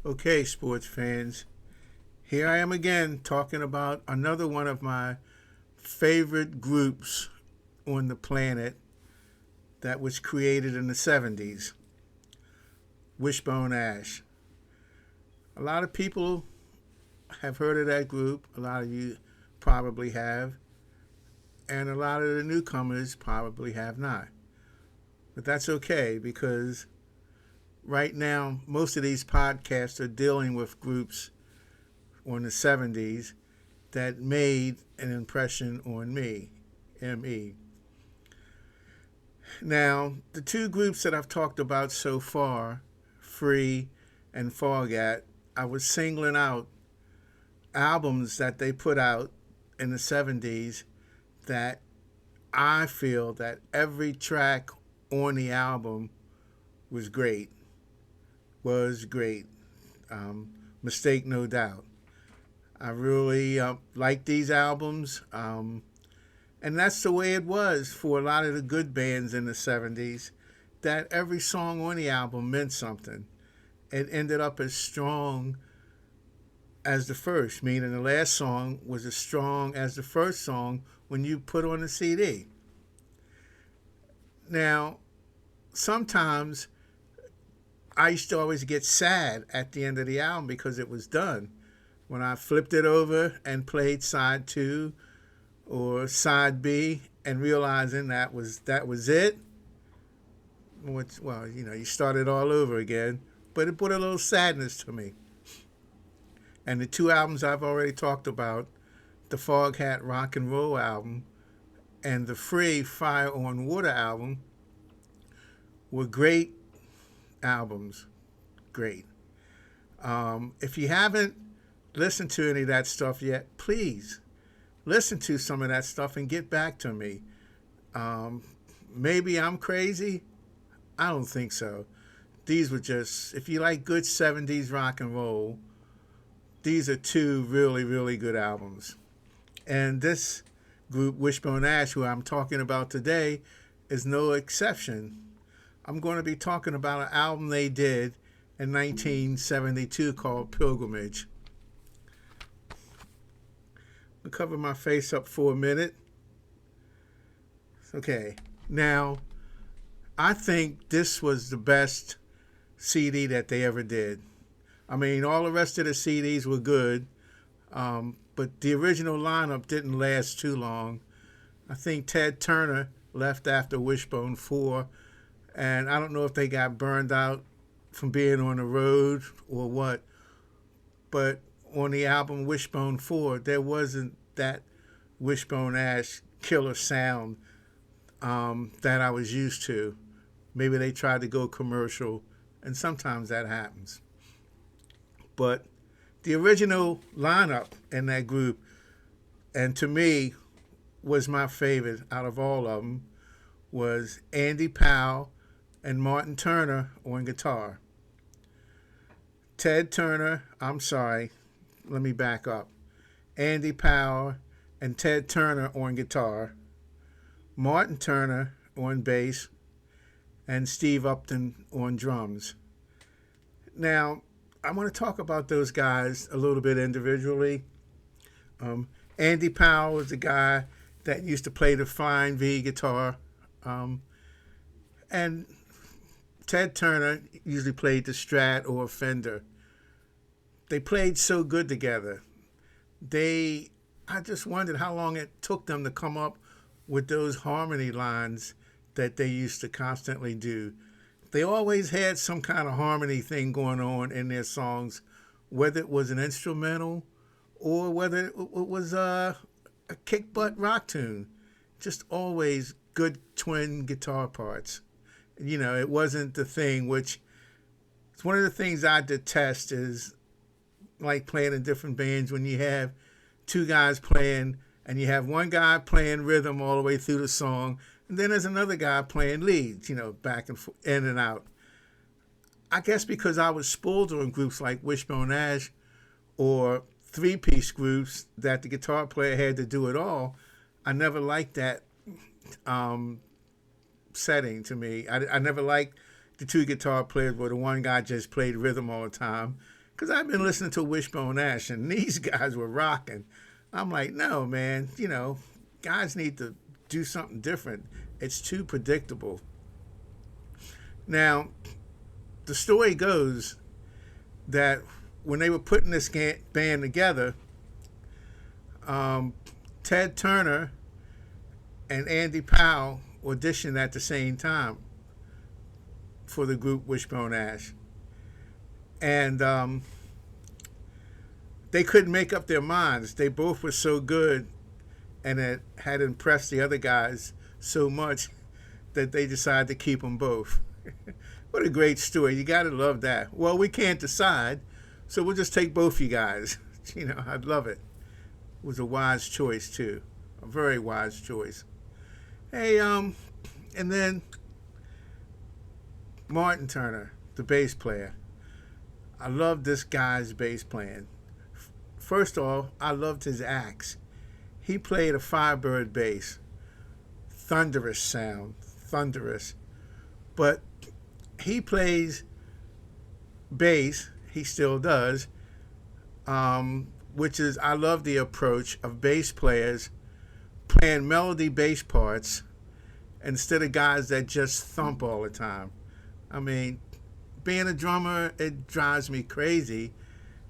Okay, sports fans, here I am again talking about another one of my favorite groups on the planet that was created in the 70s, Wishbone Ash. A lot of people have heard of that group, a lot of you probably have, and a lot of the newcomers probably have not. But that's okay because right now most of these podcasts are dealing with groups on the 70s that made an impression on me, ME. Now, the two groups that I've talked about so far, Free and Forget, I was singling out albums that they put out in the 70s that I feel that every track on the album was great. Was great. Mistake no doubt. I really like these albums. And that's the way it was for a lot of the good bands in the 70s, that every song on the album meant something. It ended up as strong as the first, meaning the last song was as strong as the first song when you put on the CD. Now, sometimes I used to always get sad at the end of the album because it was done. When I flipped it over and played side two or side B and realizing that was it, which, well, you started all over again, but it brought a little sadness to me. And the two albums I've already talked about, the Foghat Rock and Roll album and the Free Fire on Water album, were great albums. Great. If you haven't listened to any of that stuff yet, please listen to some of that stuff and get back to me. Maybe I'm crazy. I don't think so. These were just, if you like good 70s rock and roll, these are two really, really good albums. And this group, Wishbone Ash, who I'm talking about today, is no exception. I'm going to be talking about an album they did in 1972 called Pilgrimage. I'll cover my face up for a minute. Okay, now, I think this was the best CD that they ever did. I mean, all the rest of the CDs were good, but the original lineup didn't last too long. I think Ted Turner left after Wishbone 4, and I don't know if they got burned out from being on the road or what, but on the album Wishbone 4, there wasn't that Wishbone Ash killer sound that I was used to. Maybe they tried to go commercial, and sometimes that happens. But the original lineup in that group, and to me, was my favorite out of all of them, was Andy Powell and Martin Turner on guitar. Ted Turner, I'm sorry, let me back up. Andy Powell and Ted Turner on guitar, Martin Turner on bass, and Steve Upton on drums. Now, I want to talk about those guys a little bit individually. Andy Powell was the guy that used to play the Flying V guitar, and Ted Turner usually played the Strat or Fender. They played so good together. I just wondered how long it took them to come up with those harmony lines that they used to constantly do. They always had some kind of harmony thing going on in their songs, whether it was an instrumental or whether it was a kick butt rock tune. Just always good twin guitar parts. It wasn't the thing, which it's one of the things I detest is like playing in different bands when you have two guys playing and you have one guy playing rhythm all the way through the song, and then there's another guy playing leads, back and forth, in and out. I guess because I was spoiled on groups like Wishbone Ash or three-piece groups that the guitar player had to do it all, I never liked that setting to me. I never liked the two guitar players where the one guy just played rhythm all the time Because I've been listening to Wishbone Ash, and these guys were rocking. I'm like, no, man, guys need to do something different. It's too predictable. Now, the story goes that when they were putting this band together, Ted Turner and Andy Powell auditioned at the same time for the group Wishbone Ash. And they couldn't make up their minds. They both were so good, and it had impressed the other guys so much that they decided to keep them both. What a great story. You got to love that. Well, we can't decide, so we'll just take both you guys. I'd love it. It was a wise choice, too. A very wise choice. Hey, and then Martin Turner, the bass player. I love this guy's bass playing. First off, I loved his axe. He played a Firebird bass. Thunderous sound. Thunderous. But he plays bass, he still does, which is, I love the approach of bass players playing melody bass parts instead of guys that just thump all the time. I mean, being a drummer, it drives me crazy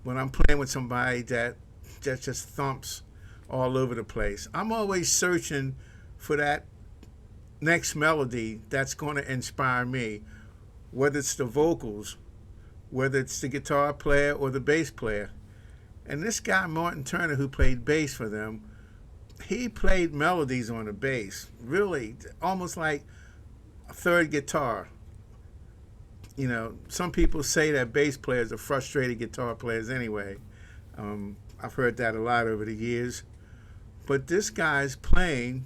when I'm playing with somebody that just thumps all over the place. I'm always searching for that next melody that's going to inspire me, whether it's the vocals, whether it's the guitar player or the bass player. And this guy, Martin Turner, who played bass for them, he played melodies on the bass, really, almost like a third guitar. Some people say that bass players are frustrated guitar players anyway. I've heard that a lot over the years. But this guy's playing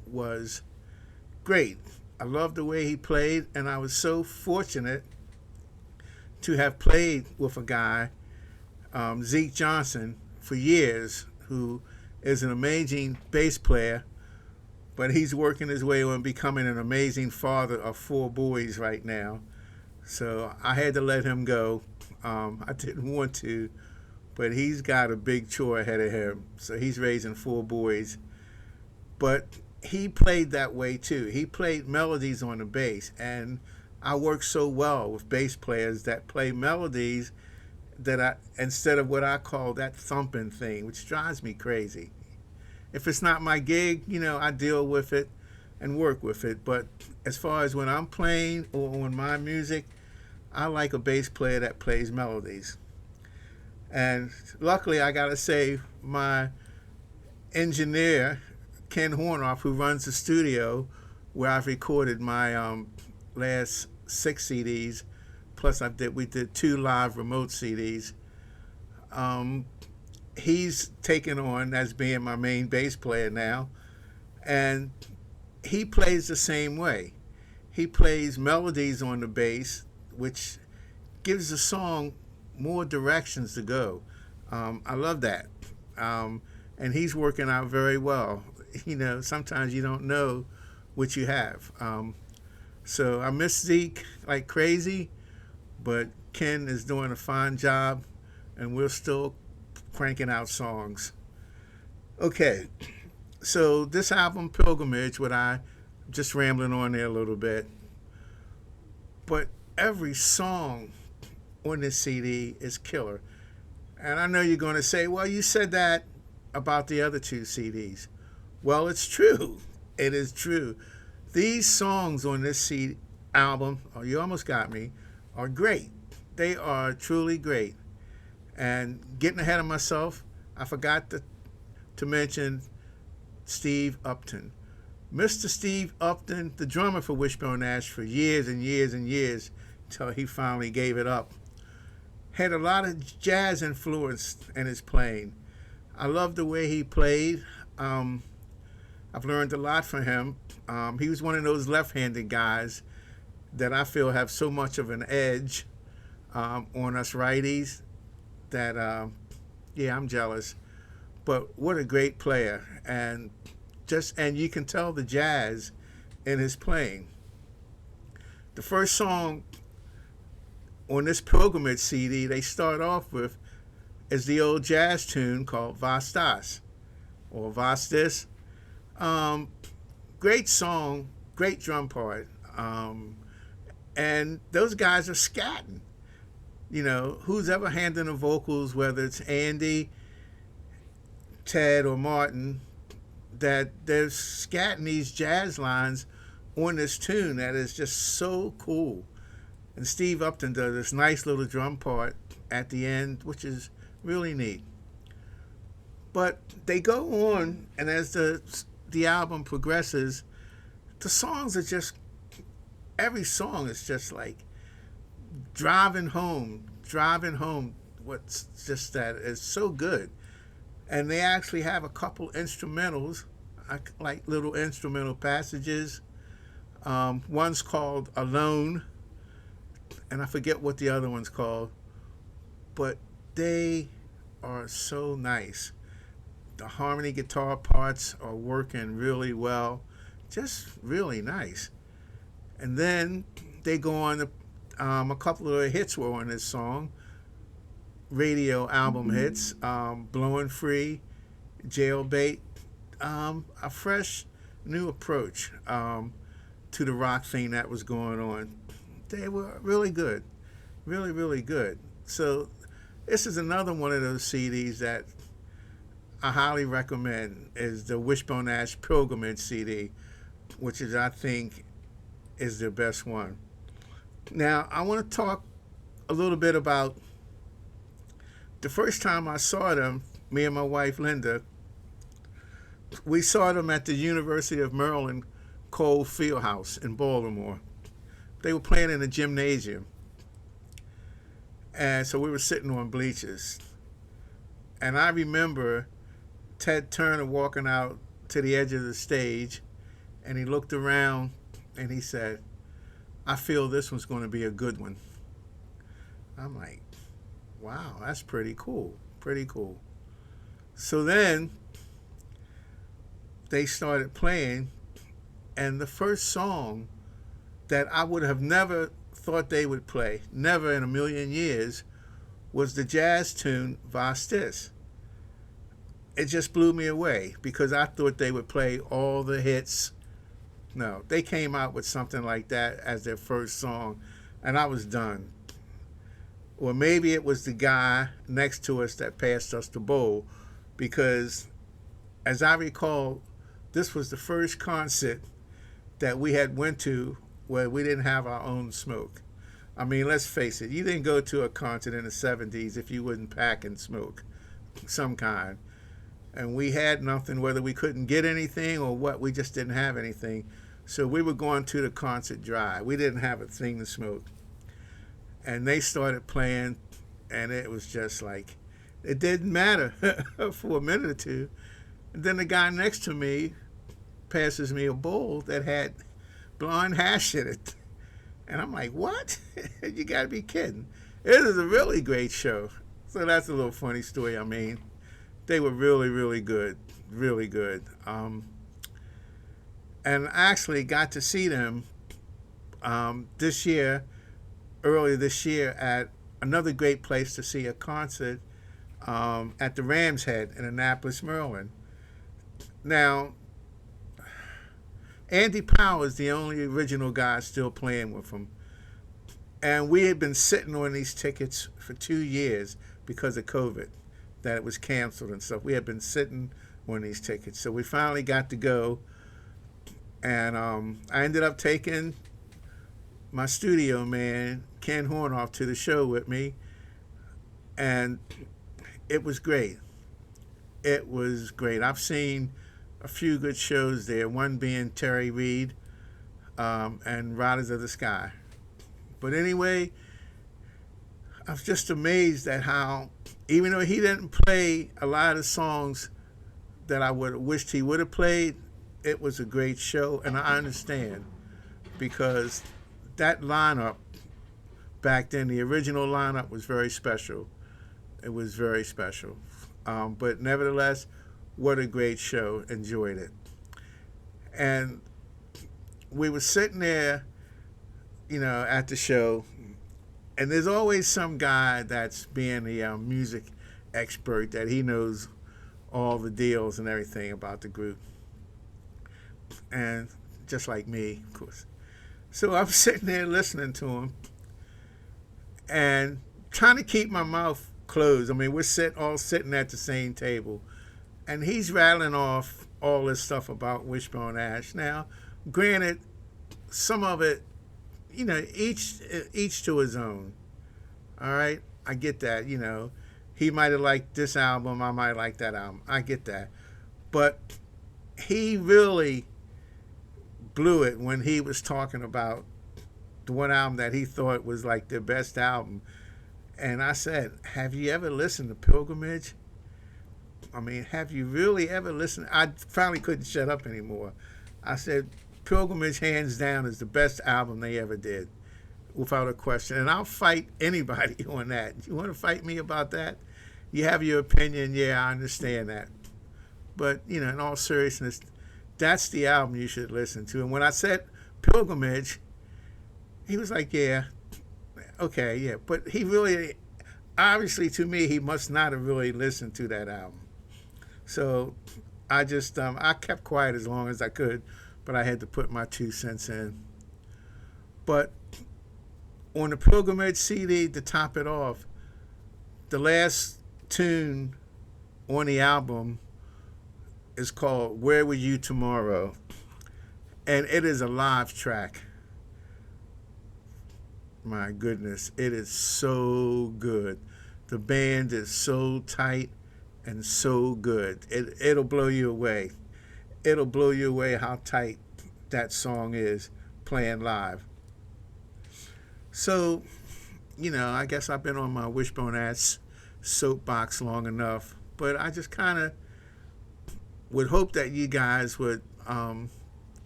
was great. I loved the way he played, and I was so fortunate to have played with a guy, Zeke Johnson, for years, who is an amazing bass player, but he's working his way on becoming an amazing father of 4 boys right now. So I had to let him go. I didn't want to, but he's got a big chore ahead of him. So he's raising 4 boys. But he played that way too. He played melodies on the bass, and I work so well with bass players that play melodies that instead of what I call that thumping thing, which drives me crazy. If it's not my gig, I deal with it and work with it. But as far as when I'm playing or on my music, I like a bass player that plays melodies. And luckily, I gotta say, my engineer, Ken Hornoff, who runs the studio where I've recorded my last 6 CDs, plus we did 2 live remote CDs. He's taken on as being my main bass player now, and he plays the same way. He plays melodies on the bass, which gives the song more directions to go. I love that. And he's working out very well. Sometimes you don't know what you have. So I miss Zeke like crazy, but Ken is doing a fine job, and we're still cranking out songs. Okay, so this album, Pilgrimage, just rambling on there a little bit, but every song on this CD is killer. And I know you're going to say, well, you said that about the other 2 CDs. Well, it's true. It is true. These songs on this CD album, oh, you almost got me, are great. They are truly great. And getting ahead of myself, I forgot to mention Steve Upton. Mr. Steve Upton, the drummer for Wishbone Ash for years and years and years, until he finally gave it up, had a lot of jazz influence in his playing. I love the way he played. I've learned a lot from him. He was one of those left-handed guys that I feel have so much of an edge on us righties that, I'm jealous. But what a great player. And you can tell the jazz in his playing. The first song on this pilgrimage CD, they start off with is the old jazz tune called Vastas or Vastis. Um, Great song, great drum part. And those guys are scatting. You know, who's ever handling the vocals, whether it's Andy, Ted, or Martin, that they're scatting these jazz lines on this tune that is just so cool. And Steve Upton does this nice little drum part at the end, which is really neat. But they go on, and as the album progresses, the songs are just, every song is just like driving home. What's just that is so good. And they actually have a couple instrumentals, like little instrumental passages. One's called Alone, and I forget what the other one's called, but they are so nice. The harmony guitar parts are working really well, just really nice. And then they go on to, a couple of the hits were on this song, radio album hits, Blowing Free, Jailbait, a fresh new approach to the rock thing that was going on. They were really good, really, really good. So this is another one of those CDs that I highly recommend, is the Wishbone Ash Pilgrimage CD, which is, I think, is the best one. Now, I want to talk a little bit about the first time I saw them, me and my wife, Linda. We saw them at the University of Maryland Cole Fieldhouse in Baltimore. They were playing in a gymnasium. And so we were sitting on bleachers. And I remember Ted Turner walking out to the edge of the stage, and he looked around and he said, "I feel this one's going to be a good one." I'm like, wow, that's pretty cool. Pretty cool. So then they started playing, and the first song that I would have never thought they would play, never in a million years, was the jazz tune Vastis. It just blew me away because I thought they would play all the hits. No, they came out with something like that as their first song, and I was done. Or maybe it was the guy next to us that passed us the bowl, because as I recall, this was the first concert that we had went to where we didn't have our own smoke. I mean, let's face it, you didn't go to a concert in the 70s if you wouldn't pack and smoke some kind. And we had nothing, whether we couldn't get anything or what, we just didn't have anything. So we were going to the concert dry. We didn't have a thing to smoke. And they started playing, and it was just like, it didn't matter for a minute or two. And then the guy next to me passes me a bowl that had blonde hash in it. And I'm like, what? You got to be kidding. It is a really great show. So that's a little funny story. I mean, they were really, really good. Really good. And I actually got to see them this year, earlier this year, at another great place to see a concert at the Ram's Head in Annapolis, Maryland. Now, Andy Powell is the only original guy still playing with him. And we had been sitting on these tickets for 2 years because of COVID, that it was canceled and stuff. We had been sitting on these tickets. So we finally got to go. And I ended up taking my studio man, Ken Hornoff, to the show with me. And it was great. It was great. I've seen a few good shows there, one being Terry Reid and Riders of the Sky. But anyway, I was just amazed at how, even though he didn't play a lot of the songs that I would have wished he would have played, it was a great show, and I understand, because that lineup back then, the original lineup, was very special. It was very special. But nevertheless, what a great show. Enjoyed it. And we were sitting there, at the show, And there's always some guy that's being a music expert that he knows all the deals and everything about the group. And just like me, of course. So I'm sitting there listening to him and trying to keep my mouth closed. I mean, we're all sitting at the same table. And he's rattling off all this stuff about Wishbone Ash. Now, granted, some of it, each to his own. All right? I get that, He might have liked this album, I might like that album. I get that. But he really blew it when he was talking about the one album that he thought was like their best album. And I said, have you ever listened to Pilgrimage? I mean, have you really ever listened? I finally couldn't shut up anymore. I said, Pilgrimage, hands down, is the best album they ever did, without a question. And I'll fight anybody on that. You want to fight me about that? You have your opinion. Yeah, I understand that. But, in all seriousness, that's the album you should listen to. And when I said Pilgrimage, he was like, yeah, okay, yeah. But he really, obviously to me, he must not have really listened to that album. So I just, I kept quiet as long as I could, but I had to put my 2 cents in. But on the Pilgrimage CD, to top it off, the last tune on the album is called Where Were You Tomorrow? And it is a live track. My goodness, it is so good. The band is so tight and so good. It'll blow you away. It'll blow you away how tight that song is playing live. So, I guess I've been on my Wishbone Ash soapbox long enough, but I just kind of would hope that you guys would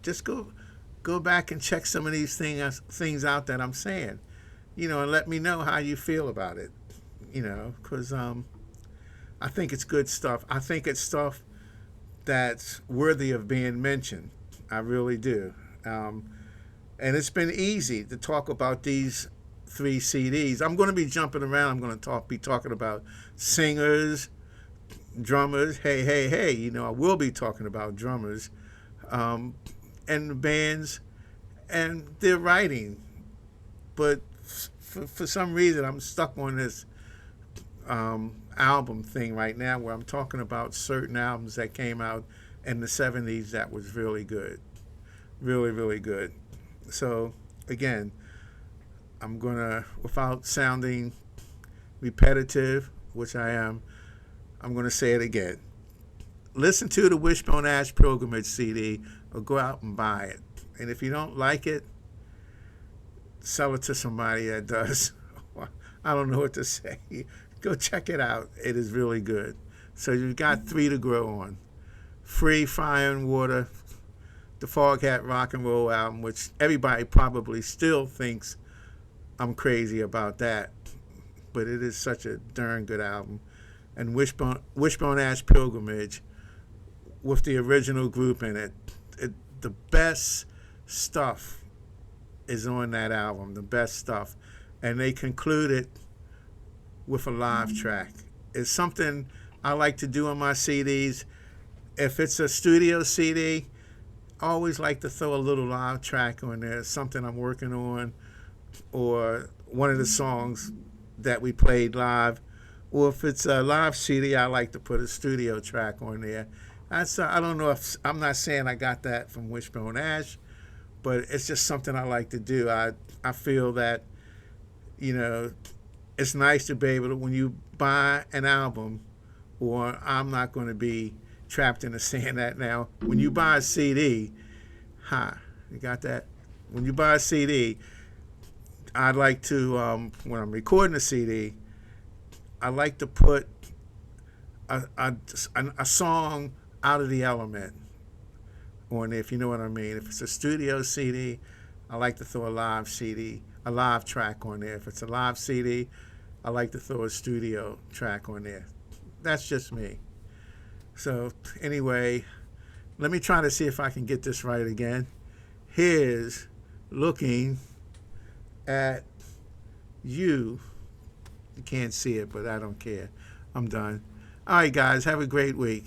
just go back and check some of these things out that I'm saying, and let me know how you feel about it, because I think it's good stuff. I think it's stuff that's worthy of being mentioned. I really do. And it's been easy to talk about these 3 CDs. I'm going to be jumping around. I'm going to be talking about singers, drummers. Hey. I will be talking about drummers and the bands and their writing. But for some reason, I'm stuck on this album thing right now where I'm talking about certain albums that came out in the 70s that was really good. Really, really good. So, again, I'm going to, without sounding repetitive, which I am, I'm going to say it again. Listen to the Wishbone Ash Pilgrimage CD or go out and buy it. And if you don't like it, sell it to somebody that does. I don't know what to say. Go check it out. It is really good. So you've got 3 to grow on. Free, Fire and Water, the Foghat Rock and Roll album, which everybody probably still thinks I'm crazy about that. But it is such a darn good album. And Wishbone Ash Pilgrimage with the original group in it. The best stuff is on that album, the best stuff. And they conclude it with a live track. It's something I like to do on my CDs. If it's a studio CD, I always like to throw a little live track on there, something I'm working on, or one of the songs that we played live. Or if it's a live CD, I like to put a studio track on there. I don't know if, I'm not saying I got that from Wishbone Ash, but it's just something I like to do. I feel that, it's nice to be able to, when you buy an album, or I'm not going to be trapped into saying that now, when you buy a CD, you got that? When you buy a CD, I'd like to, when I'm recording a CD, I like to put a song out of the element on there, if you know what I mean. If it's a studio CD, I like to throw a live track on there. If it's a live CD, I like to throw a studio track on there. That's just me. So anyway, let me try to see if I can get this right again. Here's looking at You can't see it, but I don't care. I'm done. All right, guys. Have a great week.